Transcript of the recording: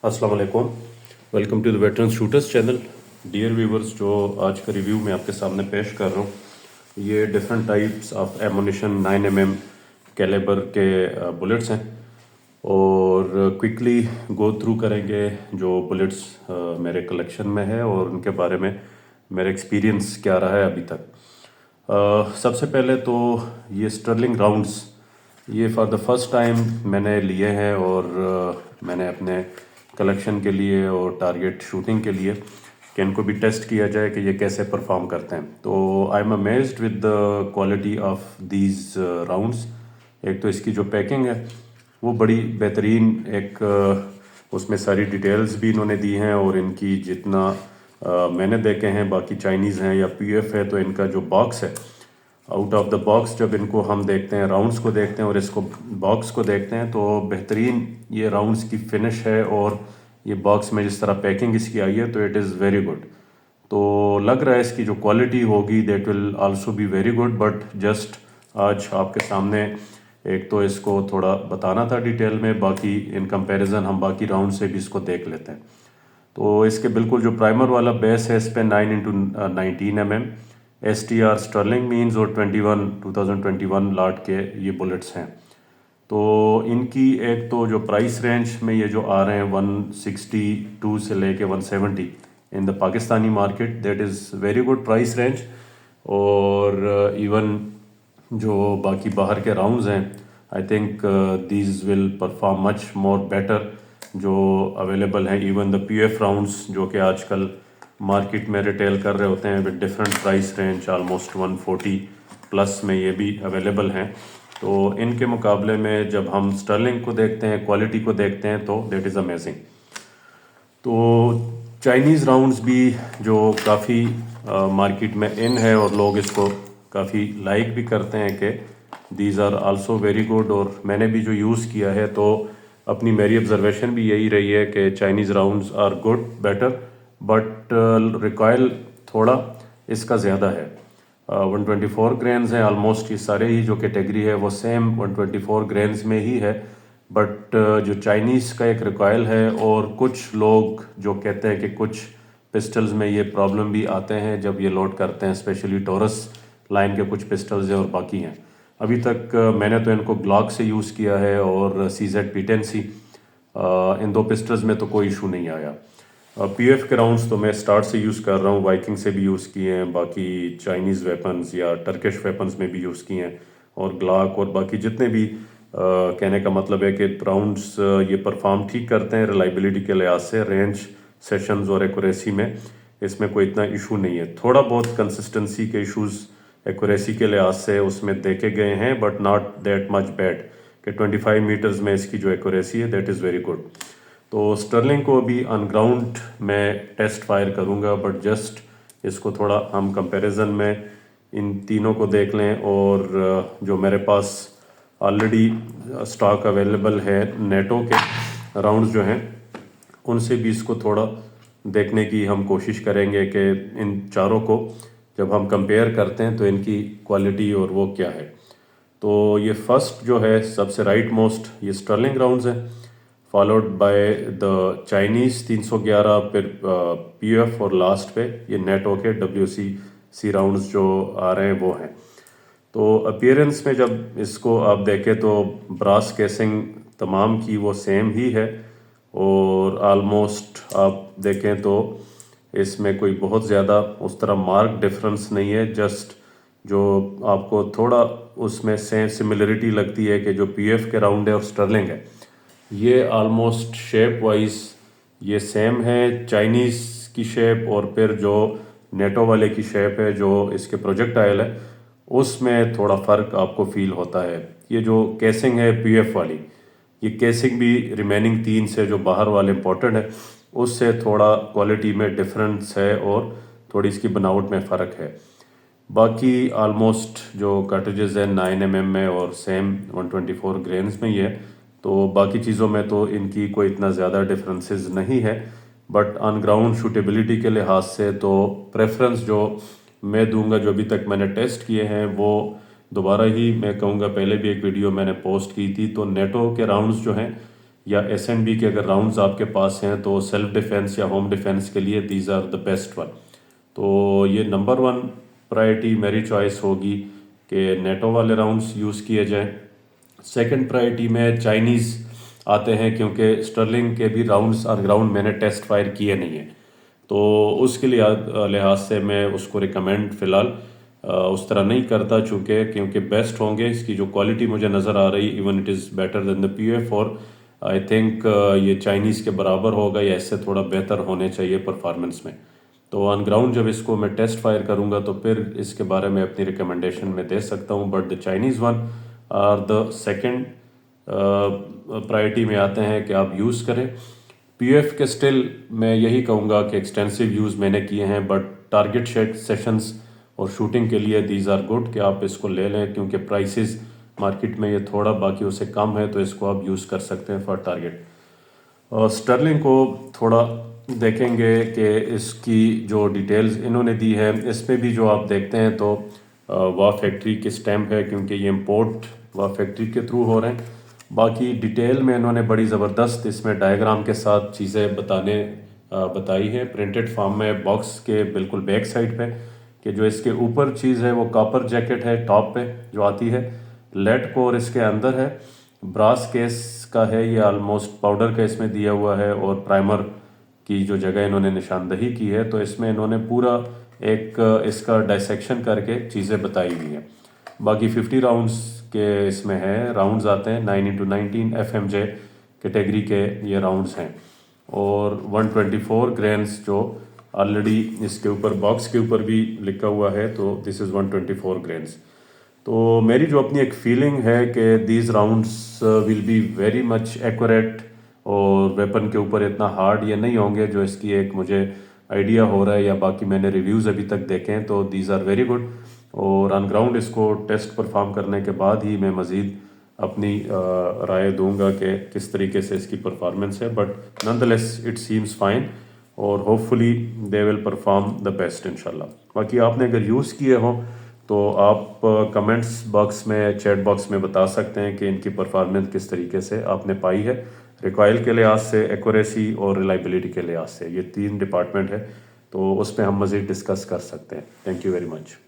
अस्सलाम वालेकुम, welcome to the veteran shooters channel. Dear viewers, जो आज का रिव्यू मैं आपके सामने पेश कर रहा हूँ, ये different types of ammunition 9mm calibre के बुलेट्स हैं और क्विकली गो थ्रू करेंगे जो बुलेट्स मेरे कलेक्शन में है और उनके बारे में मेरा एक्सपीरियंस क्या रहा है अभी तक। सबसे पहले तो ये स्टर्लिंग राउंड्स, ये फॉर द फर्स्ट टाइम मैंने लिए हैं और मैंने अपने कलेक्शन के लिए और टारगेट शूटिंग के लिए कि इनको भी टेस्ट किया जाए कि ये कैसे परफॉर्म करते हैं। तो I am amazed with the quality of these rounds. एक तो इसकी जो पैकिंग है वो बड़ी बेहतरीन, एक उसमें सारी डिटेल्स भी इन्होंने दी हैं और इनकी जितना मैंने देखे हैं, बाकी चाइनीज़ हैं या पीएफ है, तो इनका जो बॉक्स है आउट ऑफ द बॉक्स, जब इनको हम देखते हैं, राउंड्स को देखते हैं और इसको बॉक्स को देखते हैं, तो बेहतरीन ये राउंड्स की फिनिश है और ये बॉक्स में जिस तरह पैकिंग इसकी आई है तो इट इज़ वेरी गुड। तो लग रहा है इसकी जो क्वालिटी होगी that will also be very good. But just आज आपके सामने एक तो इसको थोड़ा बताना था डिटेल में, बाकी इन कंपैरिजन हम बाकी राउंड से भी इसको देख लेते हैं। तो इसके बिल्कुल जो प्राइमर वाला बेस है, इस पर 9x19mm STR स्टर्लिंग मीन्स और 2021 लाट के ये बुलेट्स हैं। तो इनकी एक तो जो प्राइस रेंज में ये जो आ रहे हैं 162 से लेके 170 in the Pakistani market, that is very good price range. और इवन जो बाकी बाहर के राउंड्स हैं, I think these will perform much more better जो अवेलेबल हैं। इवन द PF राउंड्स जो कि आजकल मार्केट में रिटेल कर रहे होते हैं with different price range, almost 140 plus में ये भी अवेलेबल हैं। तो इनके मुकाबले में जब हम स्टर्लिंग को देखते हैं, क्वालिटी को देखते हैं, तो दैट इज़ अमेजिंग। तो चाइनीज़ राउंड्स भी जो काफ़ी मार्केट में इन है और लोग इसको काफ़ी लाइक भी करते हैं कि these are also very good. और मैंने भी जो यूज़ किया है तो अपनी मेरी ऑब्जर्वेशन भी यही रही है कि Chinese rounds are good, better, but recoil थोड़ा इसका ज़्यादा है। 124 ग्रेन्स हैं ऑलमोस्ट, ये सारे ही जो कैटेगरी है वो सेम 124 ग्रेन्स में ही है। बट जो चाइनीज़ का एक रिकॉयल है, और कुछ लोग जो कहते हैं कि कुछ पिस्टल्स में ये प्रॉब्लम भी आते हैं जब ये लोड करते हैं, स्पेशली टोरस लाइन के कुछ पिस्टल्स हैं और बाकी हैं। अभी तक मैंने तो इनको ग्लॉक से यूज़ किया है और CZ P10C, इन दो पिस्टल्स में तो कोई इशू नहीं आया। PF के राउंड्स तो मैं स्टार्ट से यूज़ कर रहा हूँ, वाइकिंग से भी यूज़ किए हैं, बाकी चाइनीज़ वेपन्स या टर्किश वेपन्स में भी यूज़ किए हैं, और ग्लॉक और बाकी जितने भी कहने का मतलब है कि राउंड्स ये परफॉर्म ठीक करते हैं रिलायबिलिटी के लिहाज से। रेंज, सेशंस और एक्यूरेसी में इसमें कोई इतना इशू नहीं है। थोड़ा बहुत कंसिस्टेंसी के इश्यूज एक्यूरेसी के लिहाज से उसमें देखे गए हैं, but not that much bad कि 25 मीटर्स में इसकी जो एक्यूरेसी है दैट इज़ वेरी गुड। तो स्टर्लिंग को भी ऑन ग्राउंड मैं टेस्ट फायर करूँगा, बट जस्ट इसको थोड़ा हम कंपैरिजन में इन तीनों को देख लें। और जो मेरे पास ऑलरेडी स्टॉक अवेलेबल है नेटो के राउंड्स जो हैं, उनसे भी इसको थोड़ा देखने की हम कोशिश करेंगे कि इन चारों को जब हम कंपेयर करते हैं तो इनकी क्वालिटी और वो क्या है। तो ये फर्स्ट जो है सबसे राइट मोस्ट, ये स्टर्लिंग राउंड्स हैं, फॉलोड बाय द चाइनीज़ 311, फिर PF और लास्ट पे ये नेटो के WC राउंड्स जो आ रहे हैं वो हैं। तो अपीयरेंस में जब इसको आप देखें तो ब्रास केसिंग तमाम की वो सेम ही है, और आलमोस्ट आप देखें तो इसमें कोई बहुत ज़्यादा उस तरह मार्क डिफरेंस नहीं है। जस्ट जो आपको थोड़ा उसमें सेम सिमिलरिटी लगती है कि जो PF के राउंड है और स्टर्लिंग है, ये आलमोस्ट शेप वाइज ये सेम है, चाइनीज़ की शेप, और फिर जो नेटो वाले की शेप है जो इसके प्रोजेक्टाइल है उसमें थोड़ा फ़र्क आपको फील होता है। ये जो केसिंग है PF वाली, ये केसिंग भी रिमेनिंग 3 से जो बाहर वाले इम्पोर्टेंट है उससे थोड़ा क्वालिटी में डिफरेंस है और थोड़ी इसकी बनावट में फ़र्क है। बाकी आलमोस्ट जो कार्ट्रिजेज़ है 9mm में और सेम 124 ग्रेन्स में ही है। तो बाकी चीज़ों में तो इनकी कोई इतना ज़्यादा डिफरेंसेस नहीं है, बट ऑन ग्राउंड शूटेबिलिटी के लिहाज से तो प्रेफरेंस जो मैं दूंगा, जो अभी तक मैंने टेस्ट किए हैं, वो दोबारा ही मैं कहूँगा, पहले भी एक वीडियो मैंने पोस्ट की थी, तो नेटो के राउंड्स जो हैं یا SNB کے اگر راؤنڈز آپ کے پاس ہیں تو سیلف ڈیفینس یا ہوم ڈیفینس کے لیے these are the best one. تو یہ نمبر 1 پرائرٹی میری چوائس ہوگی کہ نیٹو والے راؤنڈز یوز کیے جائیں. سیکنڈ پرائرٹی میں چائنیز آتے ہیں کیونکہ اسٹرلنگ کے بھی راؤنڈز آن گراؤنڈ میں نے ٹیسٹ فائر کیے نہیں ہیں, تو اس کے لحاظ سے میں اس کو ریکمینڈ فی الحال اس طرح نہیں کرتا, کیونکہ بیسٹ ہوں گے. اس کی جو کوالٹی مجھے نظر آ رہی even it is better than the PF, اور آئی تھنک یہ چائنیز کے برابر ہوگا یا اس سے تھوڑا بہتر ہونے چاہیے پرفارمنس میں. تو آن گراؤنڈ جب اس کو میں ٹیسٹ فائر کروں گا تو پھر اس کے بارے میں اپنی ریکمنڈیشن میں دے سکتا ہوں. بٹ دا چائنیز ون اور دا سیکنڈ پرائرٹی میں آتے ہیں کہ آپ یوز کریں. PF کے سٹل میں یہی کہوں گا کہ ایکسٹینسو یوز میں نے کیے ہیں, بٹ ٹارگٹ سیشنز اور شوٹنگ کے لیے دیز آر گڈ کہ آپ اس کو لے لیں, کیونکہ پرائسز مارکیٹ میں یہ تھوڑا باقیوں سے کم ہے, تو اس کو آپ یوز کر سکتے ہیں فار ٹارگٹ. اسٹرلنگ کو تھوڑا دیکھیں گے کہ اس کی جو ڈیٹیلز انہوں نے دی ہے, اس میں بھی جو آپ دیکھتے ہیں تو وا فیکٹری کی سٹیمپ ہے, کیونکہ یہ امپورٹ وا فیکٹری کے تھرو ہو رہے ہیں. باقی ڈیٹیل میں انہوں نے بڑی زبردست اس میں ڈائیگرام کے ساتھ چیزیں بتائی ہیں پرنٹڈ فارم میں باکس کے بالکل بیک سائڈ پہ, کہ جو اس کے اوپر چیز ہے وہ کاپر جیکٹ ہے ٹاپ پہ جو آتی ہے, لیڈ کور اس کے اندر ہے, براس کیس کا ہے یہ آلموسٹ پاؤڈر کا اس میں دیا ہوا ہے, اور پرائمر کی جو جگہ انہوں نے نشاندہی کی ہے تو اس میں انہوں نے پورا ایک اس کا ڈائسیکشن کر کے چیزیں بتائی ہوئی ہیں. باقی 50 راؤنڈز کے اس میں ہے, راؤنڈز آتے ہیں 9x19 FMJ کیٹیگری کے یہ راؤنڈز ہیں, اور 124 گرینز جو آلریڈی اس کے اوپر باکس کے اوپر بھی لکھا ہوا ہے, تو دس از 124 گرینز. تو میری جو اپنی ایک فیلنگ ہے کہ these rounds will be very much accurate, اور ویپن کے اوپر اتنا ہارڈ یہ نہیں ہوں گے جو اس کی ایک مجھے آئیڈیا ہو رہا ہے, یا باقی میں نے ریویوز ابھی تک دیکھیں تو دیز آر ویری گڈ. اور آن گراؤنڈ اس کو ٹیسٹ پرفارم کرنے کے بعد ہی میں مزید اپنی رائے دوں گا کہ کس طریقے سے اس کی پرفارمنس ہے, but nonetheless it seems fine, اور hopefully they will perform the best انشاءاللہ. باقی آپ نے اگر یوز کیے ہوں تو آپ کمنٹس باکس میں چیٹ باکس میں بتا سکتے ہیں کہ ان کی پرفارمنس کس طریقے سے آپ نے پائی ہے, ریکوائل کے لحاظ سے, ایکوریسی اور ریلائبلٹی کے لحاظ سے. یہ 3 ڈپارٹمنٹ ہے, تو اس میں ہم مزید ڈسکس کر سکتے ہیں. Thank you very much.